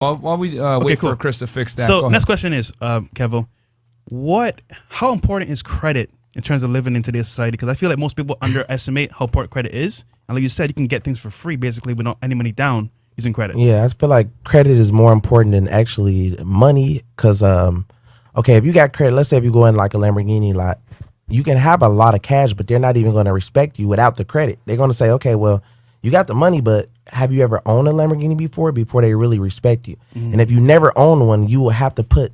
While we wait for Chris to fix that. So next question is, Kevo, how important is credit in terms of living in today's society? Because I feel like most people underestimate how important credit is. And like you said, you can get things for free basically without any money down using credit. Yeah, I feel like credit is more important than actually money. Because, okay, if you got credit, let's say if you go in like a Lamborghini lot, you can have a lot of cash, but they're not even going to respect you without the credit. They're going to say, okay, well, you got the money, but have you ever owned a Lamborghini before they really respect you? And if you never owned one, you will have to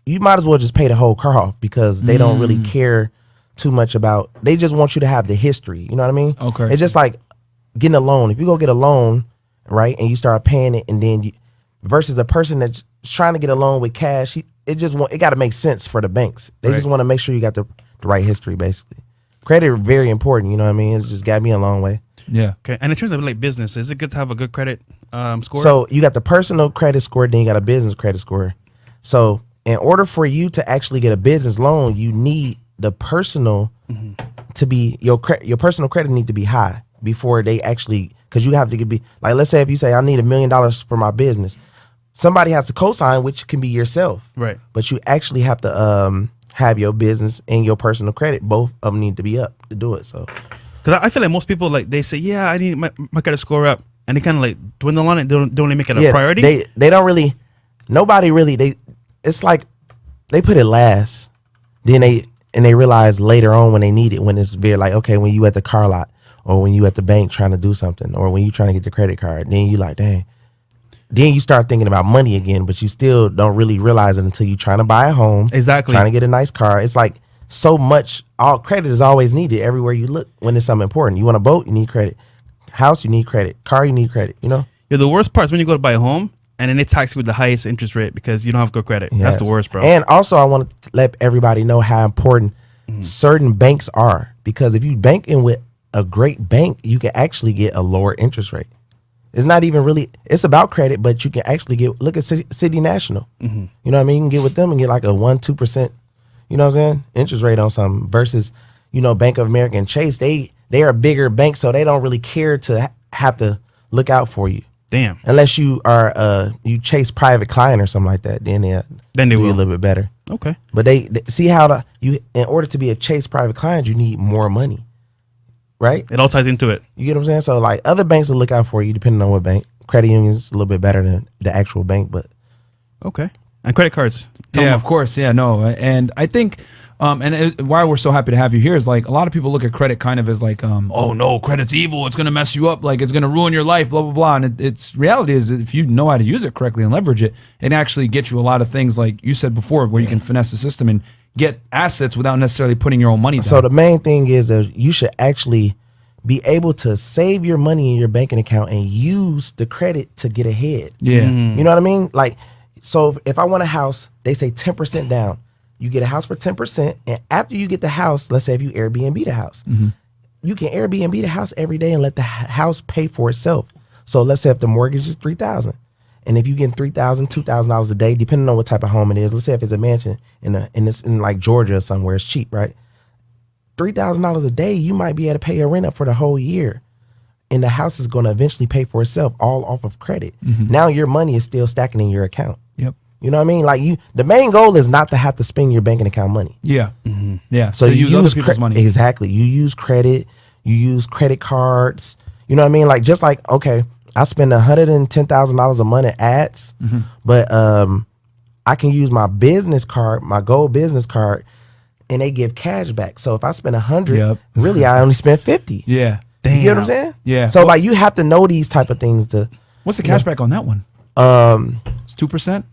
you might as well just pay the whole car off because they don't really care too much about, they just want you to have the history. You know what I mean? Okay. It's just like getting a loan. If you go get a loan, right, and you start paying it, and then versus a person that's trying to get a loan with cash, it got to make sense for the banks. They just want to make sure you got the right history, basically. Credit is very important, you know what I mean? It's just got me a long way. Yeah. Okay. And in terms of like business, is it good to have a good credit score? So you got the personal credit score, then you got a business credit score. So in order for you to actually get a business loan, you need the personal to be your personal credit need to be high before they actually, because you have to be like, let's say if you say I need $1 million for my business, somebody has to co-sign, which can be yourself, right? But you actually have to have your business and your personal credit, both of them need to be up to do it. So because I feel like most people, like, they say, yeah, I need my credit score up, and they kind of like dwindle on it. They don't really make it a priority. They don't really, nobody really, it's like they put it last, then they realize later on when they need it, when it's very like, okay, when you at the car lot or when you at the bank trying to do something or when you trying to get the credit card, then you like, dang. Then you start thinking about money again, but you still don't really realize it until you're trying to buy a home. Exactly. Trying to get a nice car. It's like so much, all credit is always needed everywhere you look when it's something important. You want a boat, you need credit. House, you need credit. Car, you need credit, you know? Yeah, the worst part is when you go to buy a home and then they tax you with the highest interest rate because you don't have good credit. Yes. That's the worst, bro. And also I want to let everybody know how important certain banks are, because if you bank in with a great bank, you can actually get a lower interest rate. It's not even really, it's about credit, but you can actually look at City National. You know what I mean? You can get with them and get like a 1-2%, you know what I'm saying, interest rate on something versus, you know, Bank of America and Chase, they are a bigger bank, so they don't really care to have to look out for you. Damn. Unless you are, you chase private client or something like that, then they do you a little bit better. Okay. But they see how in order to be a Chase private client, you need more money. Right? It all ties into it. You get what I'm saying? So like other banks will look out for you depending on what bank. Credit unions a little bit better than the actual bank, but okay. And credit cards. Yeah, of course. Yeah, no. And I think why we're so happy to have you here is like a lot of people look at credit kind of as like, oh no, credit's evil. It's going to mess you up. Like it's going to ruin your life, blah, blah, blah. And it's reality is if you know how to use it correctly and leverage it, it actually gets you a lot of things like you said before where you can finesse the system and get assets without necessarily putting your own money down. So the main thing is that you should actually be able to save your money in your banking account and use the credit to get ahead. Yeah. You know what I mean? Like, so if I want a house, they say 10% down. You get a house for 10%, and after you get the house, let's say if you Airbnb the house, you can Airbnb the house every day and let the house pay for itself. So let's say if the mortgage is $3,000, and if you get $3,000, $2,000 a day, depending on what type of home it is. Let's say if it's a mansion in like Georgia or somewhere, it's cheap, right? $3,000 a day, you might be able to pay your rent up for the whole year, and the house is going to eventually pay for itself all off of credit. Now your money is still stacking in your account. Yep. You know what I mean? Like the main goal is not to have to spend your banking account money. Yeah. Yeah. So you use other people's money. Exactly. You use credit. You use credit cards. You know what I mean? Like just like, okay, I spend $110,000 a month at ads, but I can use my business card, my gold business card, and they give cash back. So if I spend 100, really I only spent 50. Yeah. Damn. You get what I'm saying? Yeah. So like you have to know these type of things to. What's the cash back on that one? It's 2%.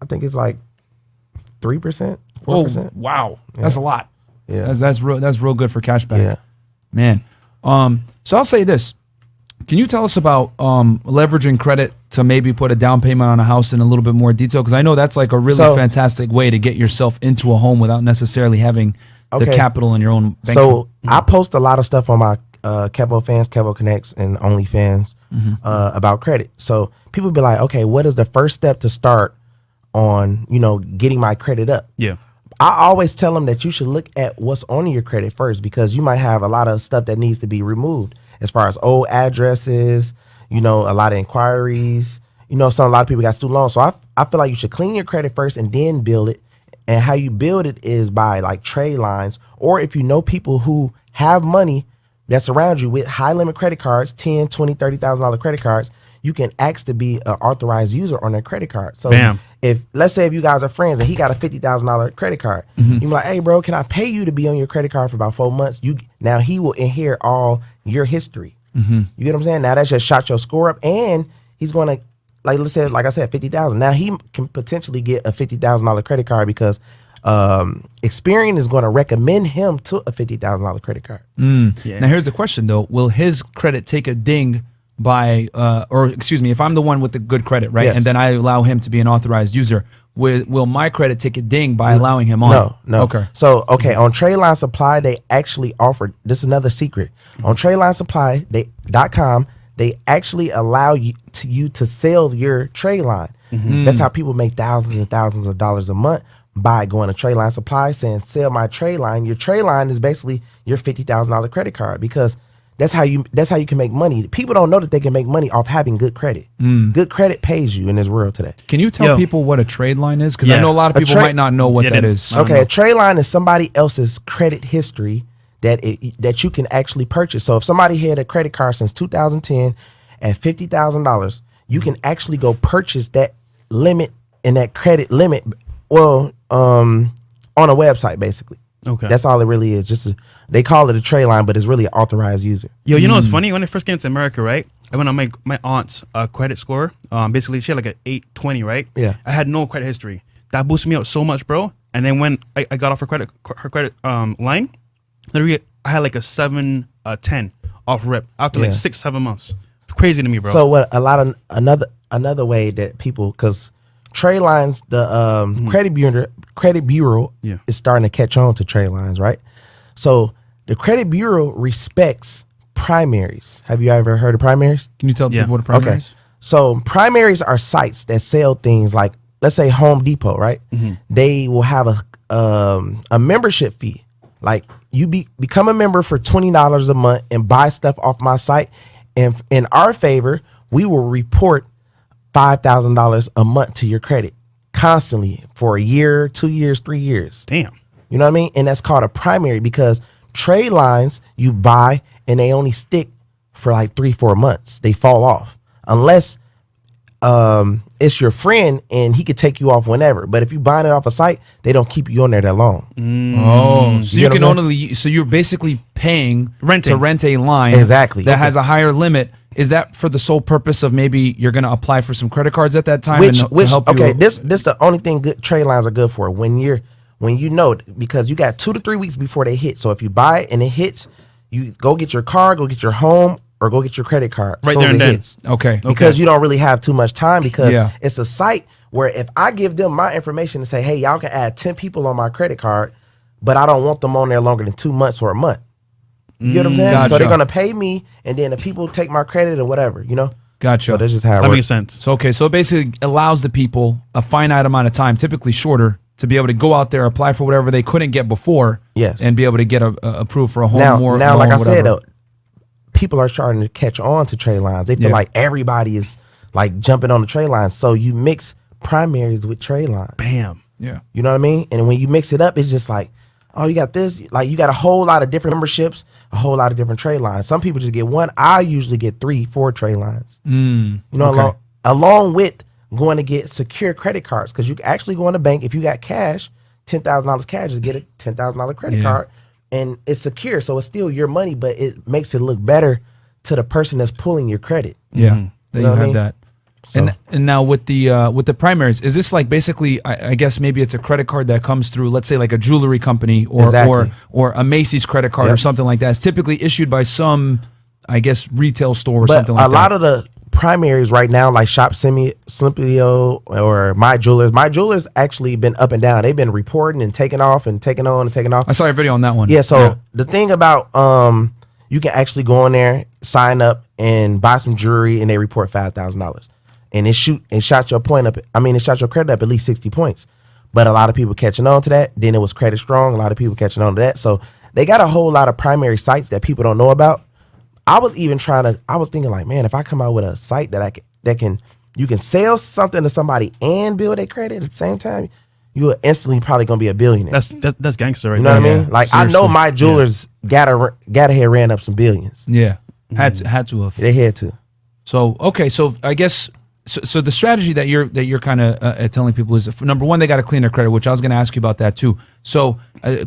I think it's like 3%, 4%. Oh, wow. Yeah. That's a lot. Yeah. That's real good for cash back. Yeah. Man. So I'll say this. Can you tell us about leveraging credit to maybe put a down payment on a house in a little bit more detail? Because I know that's like a really fantastic way to get yourself into a home without necessarily having the capital in your own bank. So I post a lot of stuff on my Kevo Fans, Kevo Connects, and OnlyFans about credit. So people be like, okay, what is the first step to start on, you know, getting my credit up? Yeah. I always tell them that you should look at what's on your credit first, because you might have a lot of stuff that needs to be removed as far as old addresses, you know, a lot of inquiries, you know, a lot of people got student loans. So I feel like you should clean your credit first and then build it. And how you build it is by like trade lines, or if you know people who have money that's around you with high limit credit cards, 10, 20, $30,000 credit cards, you can ask to be an authorized user on their credit card. So Bam. if, let's say if you guys are friends and he got a $50,000 credit card, you be like, hey bro, can I pay you to be on your credit card for about 4 months? Now he will inherit all your history. You get what I'm saying? Now that's just shot your score up, and he's going to, like I said, 50,000. Now he can potentially get a $50,000 credit card because Experian is going to recommend him to a $50,000 credit card. Yeah. Now here's the question though: will his credit take a ding by, or excuse me, if I'm the one with the good credit, right, Yes. and then I allow him to be an authorized user, will my credit take a ding by allowing him on? No. Okay. So, on Tradeline Supply, they actually offer, this is another secret. On TradelineSupply.com, they actually allow you to sell your trade line. That's how people make thousands and thousands of dollars a month, by going to Tradeline Supply saying, sell my trade line. Your trade line is basically your $50,000 credit card, because that's how you can make money. People don't know that they can make money off having good credit. Good credit pays you in this world today. Can you tell people what a trade line is? Because I Yeah. know a lot of people might not know what that is. Okay, a trade line is somebody else's credit history that you can actually purchase. So if somebody had a credit card since 2010 at $50,000, you can actually go purchase that limit and that credit limit. Well, on a website, basically. Okay. That's all it really is. They call it a trade line, but it's really an authorized user. Yo, you know what's funny? When I first came to America, right? I went on my aunt's credit score. Basically, she had like an 820, right? Yeah. I had no credit history. That boosted me up so much, bro. And then when I got off her credit line, literally I had like a 710 off rip after like 6-7 months. Crazy to me, bro. So what? Another way that people, because trade lines, the credit bureau is starting to catch on to trade lines, right? So the credit bureau respects primaries. Have you ever heard of primaries? Can you tell people what a primary Okay. is? So primaries are sites that sell things like, let's say Home Depot, right? They will have a membership fee. Like you become a member for $20 a month and buy stuff off my site. And in our favor, we will report $5,000 a month to your credit constantly for a year, 2 years, 3 years. Damn. You know what I mean? And that's called a primary, because trade lines you buy and they only stick for like 3-4 months. They fall off unless it's your friend and he could take you off whenever. But if you buying it off a site, they don't keep you on there that long. Oh, so you get can what I'm only, so you're basically paying Renting. to rent a line Exactly. that has a higher limit. Is that for the sole purpose of maybe you're going to apply for some credit cards at that time to help you? This the only thing good trade lines are good for, when you know, because you got 2 to 3 weeks before they hit. So if you buy it and it hits, you go get your car, go get your home, or go get your credit card Right soon there as and it then. hits. Okay. Because you don't really have too much time, because Yeah. it's a site where if I give them my information and say, hey, y'all can add 10 people on my credit card, but I don't want them on there longer than 2 months or a month. You get what I'm saying? So Gotcha. they're going to pay me, and then the people take my credit or whatever, you know? Gotcha. So that's just how it That works. makes sense. So, okay. So it basically allows the people a finite amount of time, typically shorter, to be able to go out there, apply for whatever they couldn't get before. Yes. And be able to get approved for a home Now, more. like I whatever. said, though, people are starting to catch on to trade lines. They feel Yeah. like everybody is like jumping on the trade lines. So you mix primaries with trade lines. Bam. Yeah. You know what I mean? And when you mix it up, it's just like, oh, you got this. Like you got a whole lot of different memberships, a whole lot of different trade lines. Some people just get one. I usually get 3-4 trade lines. You know, okay. along with going to get secure credit cards, because you can actually go in the bank if you got cash, $10,000 cash, just get a $10,000 credit card, and it's secure. So it's still your money, but it makes it look better to the person that's pulling your credit. Yeah. That You know you what I have mean? that. So- And now with the primaries, is this like basically? I guess maybe it's a credit card that comes through, let's say like a jewelry company or Exactly. or a Macy's credit card or Yep. something like that. It's typically issued by some, I guess, retail store or But something like a that. lot of the primaries right now, like Shop Simplio or My Jewelers actually been up and down. They've been reporting and taking off and taking on and taking off. I saw your video on that one. Yeah, so the thing about you can actually go in there, sign up, and buy some jewelry, and they report $5,000, and it shot your credit up at least 60 points. But a lot of people catching on to that. Then it was Credit Strong. A lot of people catching on to that. So they got a whole lot of primary sites that people don't know about. I was thinking like, man, if I come out with a site that can you can sell something to somebody and build a credit at the same time, you are instantly probably gonna be a billionaire. That's gangster right You know there. what I mean? Like seriously. I know my jewelers gotta have ran up some billions. Yeah, had to have. They had to. So okay, so I guess so the strategy that you're kind of telling people is, number one, they got to clean their credit, which I was going to ask you about that too. So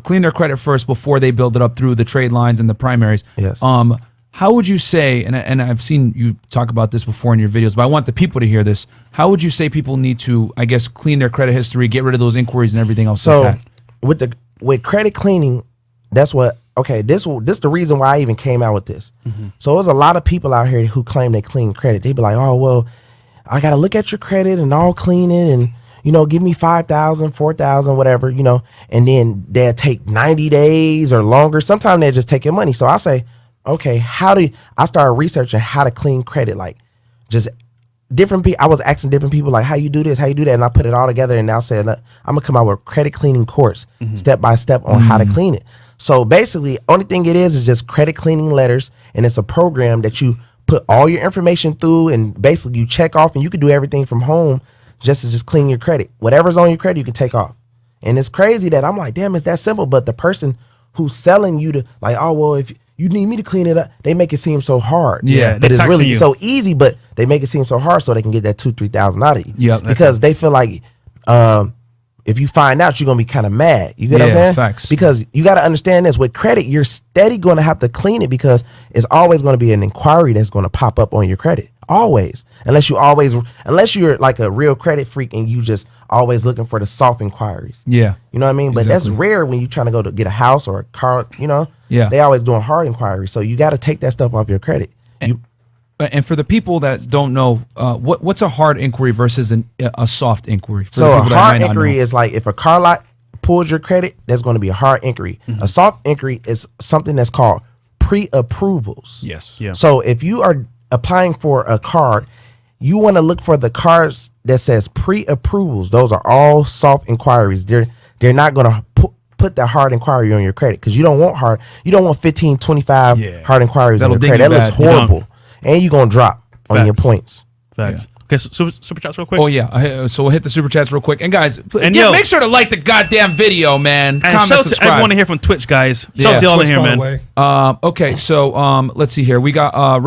clean their credit first before they build it up through the trade lines and the primaries. Yes. How would you say, and I've seen you talk about this before in your videos, but I want the people to hear this. How would you say people need to, I guess, clean their credit history, get rid of those inquiries and everything else So like that? with credit cleaning, that's what. Okay, this the reason why I even came out with this. So there's a lot of people out here who claim they clean credit. They be like, oh well, I gotta look at your credit and I'll clean it and give me 5,000, 4,000, whatever, and then they'll take 90 days or longer. Sometimes they just take your money. So I say, okay, I started researching how to clean credit, like just different people. I was asking different people like, how you do this, how you do that, and I put it all together and now said, look, I'm gonna come out with a credit cleaning course, step by step on how to clean it. So basically, only thing it is just credit cleaning letters, and it's a program that you put all your information through, and basically you check off, and you can do everything from home just to just clean your credit. Whatever's on your credit, you can take off. And it's crazy that I'm like, damn, it's that simple. But the person who's selling you to like, oh well, if you need me to clean it up, they make it seem so hard. Yeah, but it's really you. so easy. But they make it seem so hard so they can get that $2,000-3,000 out of you. Yeah, because they feel like if you find out, you're gonna be kind of mad. You get what I'm saying? Facts. Because you got to understand this, with credit, you're steady going to have to clean it because it's always going to be an inquiry that's going to pop up on your credit. Always. Unless you're like a real credit freak and you just always looking for the soft inquiries. Yeah. You know what I mean? But Exactly. that's rare when you're trying to go to get a house or a car, Yeah. They always doing hard inquiries. So you got to take that stuff off your credit. And for the people that don't know, what's a hard inquiry versus a soft inquiry? For So the a people that hard might not inquiry know? is like if a car lot pulls your credit, that's going to be a hard inquiry. A soft inquiry is something that's called pre-approvals. Yes. Yeah. So if you are applying for a card, you want to look for the cards that says pre-approvals. Those are all soft inquiries. They're not going to put that hard inquiry on your credit because you don't want 15, 25 hard inquiries on That'll your credit. ding That you looks bad. You don't. horrible. And you're going to drop on your Facts. points. Facts. Okay, so super chats real quick. Oh yeah, so we'll hit the super chats real quick. And guys, And make sure to like the goddamn video, man. And Comment, shout out to subscribe. everyone here from Twitch, guys. Shout Yeah. out to y'all Twitch, in here, by the man. way. Okay, so let's see here. We got